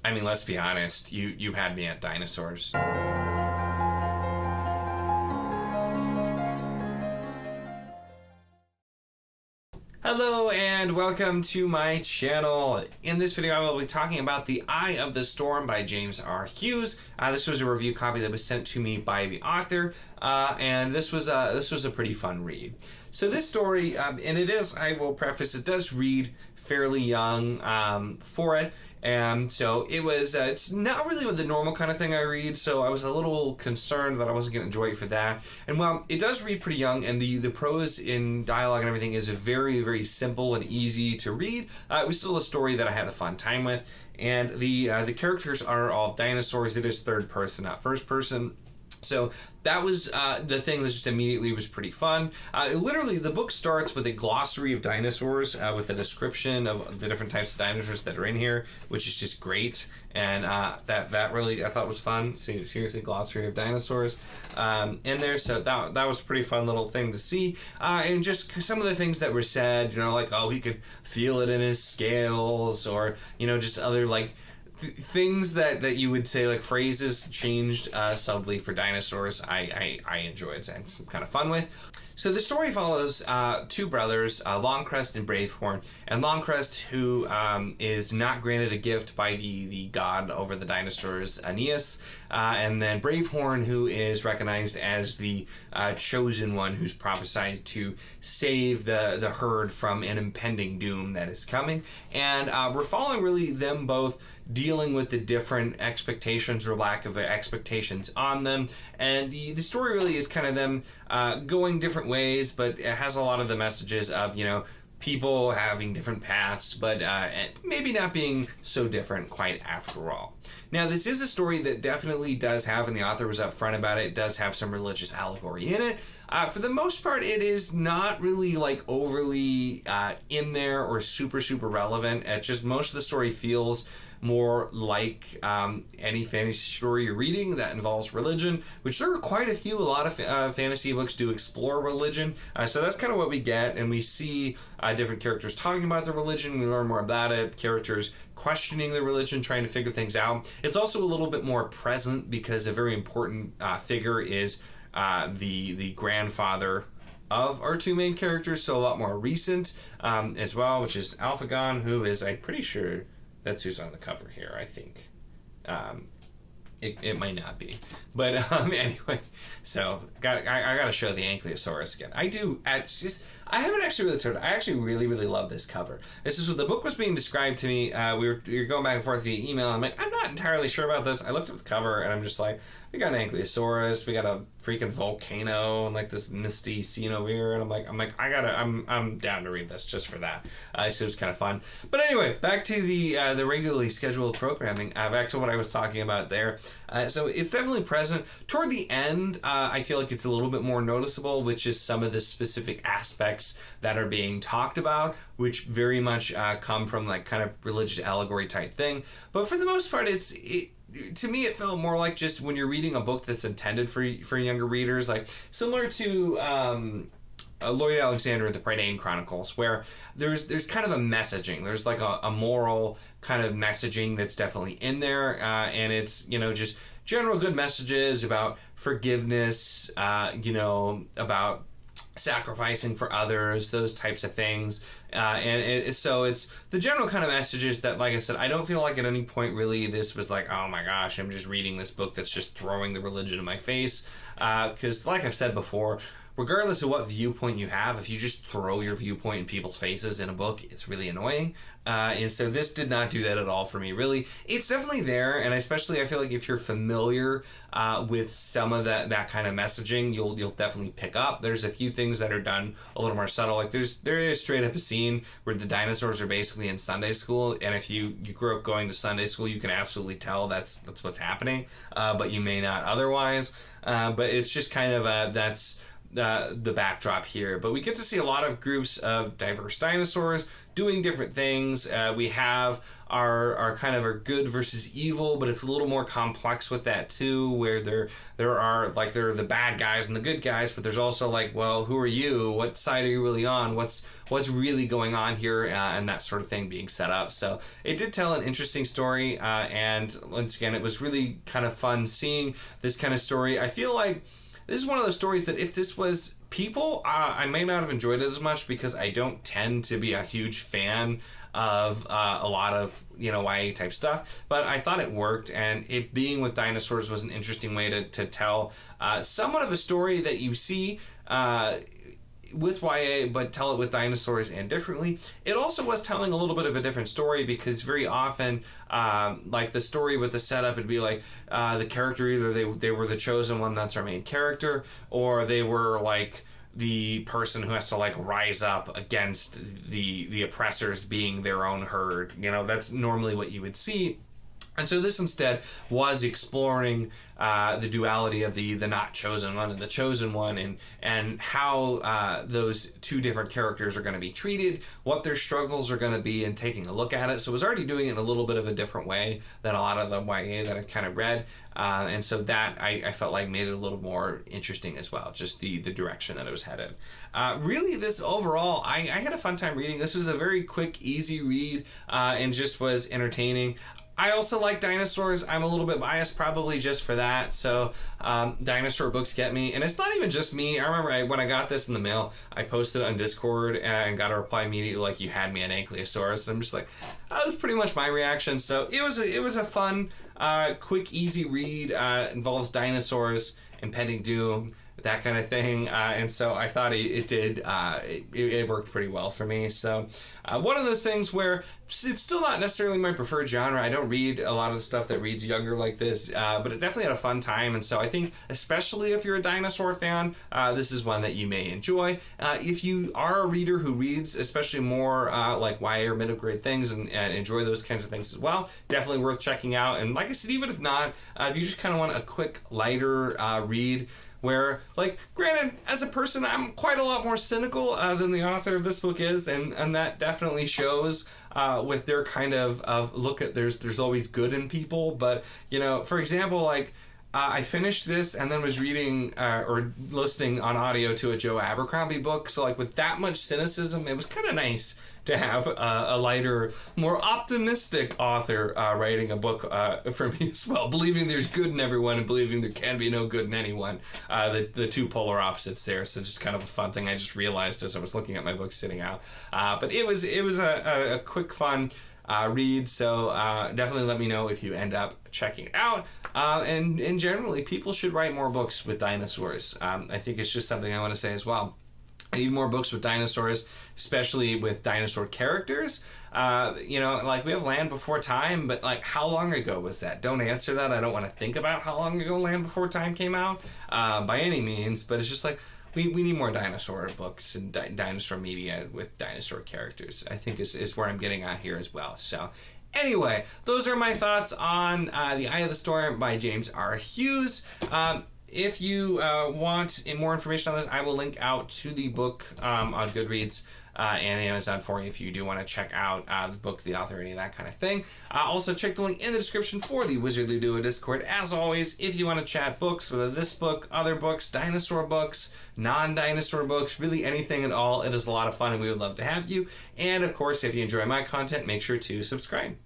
I mean, let's be honest, you had me at dinosaurs. Hello and welcome to my channel. In this video I will be talking about The Eye of the Storm by James R. Hughes. This was a review copy that was sent to me by the author, and this was a pretty fun read. So this story, and it is, I will preface, it does read fairly young for it. And so it was, it's not really the normal kind of thing I read, so I was a little concerned that I wasn't going to enjoy it for that. And while it does read pretty young, and the prose in dialogue and everything is very, very simple and easy to read, it was still a story that I had a fun time with. And the characters are all dinosaurs. It is third person, not first person. So that was the thing that just immediately was pretty fun. Literally, the book starts with a glossary of dinosaurs with a description of the different types of dinosaurs that are in here, which is just great. And that really, I thought was fun. Seriously, glossary of dinosaurs in there. So that was a pretty fun little thing to see. And just some of the things that were said, like, oh, he could feel it in his scales, or, just other, like, things that you would say, like phrases changed subtly for dinosaurs. I enjoyed and some kind of fun with. So the story follows two brothers, Longcrest and Bravehorn. And Longcrest, who is not granted a gift by the god over the dinosaurs, Aeneas, and then Bravehorn, who is recognized as the chosen one who's prophesied to save the herd from an impending doom that is coming. And we're following really them both dealing with the different expectations or lack of expectations on them. And the story really is kind of them going different ways, but it has a lot of the messages of, people having different paths, but maybe not being so different quite after all. Now, this is a story that definitely does have, and the author was upfront about it, does have some religious allegory in it. For the most part, it is not really like overly in there or super relevant. It's just most of the story feels more like any fantasy story you're reading that involves religion, which there are quite a few. A lot of fantasy books do explore religion, so that's kind of what we get, and we see different characters talking about the religion. We learn more about it, characters questioning the religion, trying to figure things out. It's also a little bit more present because a very important figure is the grandfather of our two main characters, so a lot more recent as well, which is Alphagon, who is, I'm pretty sure that's who's on the cover here, I think. It might not be. But anyway, so I gotta show the Ankylosaurus again. I haven't actually really told it. I actually really love this cover. This is what the book was being described to me. We were going back and forth via email. And I'm like, I'm not entirely sure about this. I looked at the cover and I'm just like, we got an Ankylosaurus, we got a freaking volcano and like this misty scene over here, and I'm like, I'm down to read this just for that. So it was kind of fun. But anyway, back to the regularly scheduled programming. Back to what I was talking about there. So it's definitely present. Toward the end, I feel like it's a little bit more noticeable, which is some of the specific aspects that are being talked about, which very much come from like kind of religious allegory type thing. But for the most part, to me, it felt more like just when you're reading a book that's intended for younger readers, like similar to Lloyd Alexander at the Prydain Chronicles, where there's kind of a messaging. There's like a moral kind of messaging that's definitely in there, and it's just general good messages about forgiveness, about sacrificing for others, those types of things. So it's the general kind of messages that, like I said, I don't feel like at any point really this was like, oh my gosh, I'm just reading this book that's just throwing the religion in my face. Because like I've said before, regardless of what viewpoint you have, if you just throw your viewpoint in people's faces in a book, it's really annoying. And so this did not do that at all for me, really. It's definitely there, and especially I feel like if you're familiar with some of that kind of messaging, you'll definitely pick up. There's a few things that are done a little more subtle. Like there is straight up a scene where the dinosaurs are basically in Sunday school, and if you grew up going to Sunday school, you can absolutely tell that's what's happening, but you may not otherwise. But it's just kind of that's the backdrop here. But we get to see a lot of groups of diverse dinosaurs doing different things. We have are kind of are good versus evil, but it's a little more complex with that too, where there are like there are the bad guys and the good guys, but there's also like, well, who are you? What side are you really on? What's really going on here, and that sort of thing being set up. So it did tell an interesting story, and once again, it was really kind of fun seeing this kind of story. I feel like this is one of those stories that if this was people, I may not have enjoyed it as much, because I don't tend to be a huge fan of a lot of YA type stuff, but I thought it worked, and it being with dinosaurs was an interesting way to tell somewhat of a story that you see with YA, but tell it with dinosaurs and differently. It also was telling a little bit of a different story, because very often, like the story with the setup, it'd be like the character, either they were the chosen one, that's our main character, or they were like the person who has to like rise up against the oppressors being their own herd. That's normally what you would see. And so this instead was exploring the duality of the not chosen one and the chosen one, and how those two different characters are going to be treated, what their struggles are going to be, and taking a look at it. So it was already doing it in a little bit of a different way than a lot of the YA that I've kind of read. And so that I felt like made it a little more interesting as well, just the direction that it was headed. Really, this overall, I had a fun time reading. This was a very quick, easy read, and just was entertaining. I also like dinosaurs. I'm a little bit biased probably just for that. So dinosaur books get me. And it's not even just me. I remember when I got this in the mail, I posted it on Discord and got a reply immediately like, "You had me an Ankylosaurus." I'm just like, that was pretty much my reaction. So it was a fun, quick, easy read. Involves dinosaurs, impending doom, that kind of thing. And so I thought it worked pretty well for me. So one of those things where it's still not necessarily my preferred genre. I don't read a lot of the stuff that reads younger like this, but it definitely had a fun time. And so I think, especially if you're a dinosaur fan, this is one that you may enjoy. If you are a reader who reads especially more like YA or middle grade things, and enjoy those kinds of things as well, definitely worth checking out. And like I said, even if not, if you just kind of want a quick, lighter read, where, like, granted, as a person, I'm quite a lot more cynical than the author of this book is, and that definitely shows with their kind of look at there's always good in people. But, for example, like, I finished this and then was reading or listening on audio to a Joe Abercrombie book, so, like, with that much cynicism, it was kind of nice to have a lighter, more optimistic author writing a book for me as well, believing there's good in everyone and believing there can be no good in anyone. The two polar opposites there. So just kind of a fun thing I just realized as I was looking at my book sitting out. But it was a quick, fun read. So definitely let me know if you end up checking it out. And generally, people should write more books with dinosaurs. I think it's just something I want to say as well. I need more books with dinosaurs, especially with dinosaur characters. Like, we have Land Before Time, but, like, how long ago was that? Don't answer that. I don't want to think about how long ago Land Before Time came out by any means, but it's just like, we need more dinosaur books and dinosaur media with dinosaur characters, I think is where I'm getting at here as well. So anyway, those are my thoughts on The Eye of the Storm by James R. Hughes. If you want more information on this, I will link out to the book on Goodreads and Amazon for you if you do want to check out the book, the author, any of that kind of thing. Also, check the link in the description for the Wizardly Duo Discord. As always, if you want to chat books, whether this book, other books, dinosaur books, non-dinosaur books, really anything at all, it is a lot of fun and we would love to have you. And of course, if you enjoy my content, make sure to subscribe.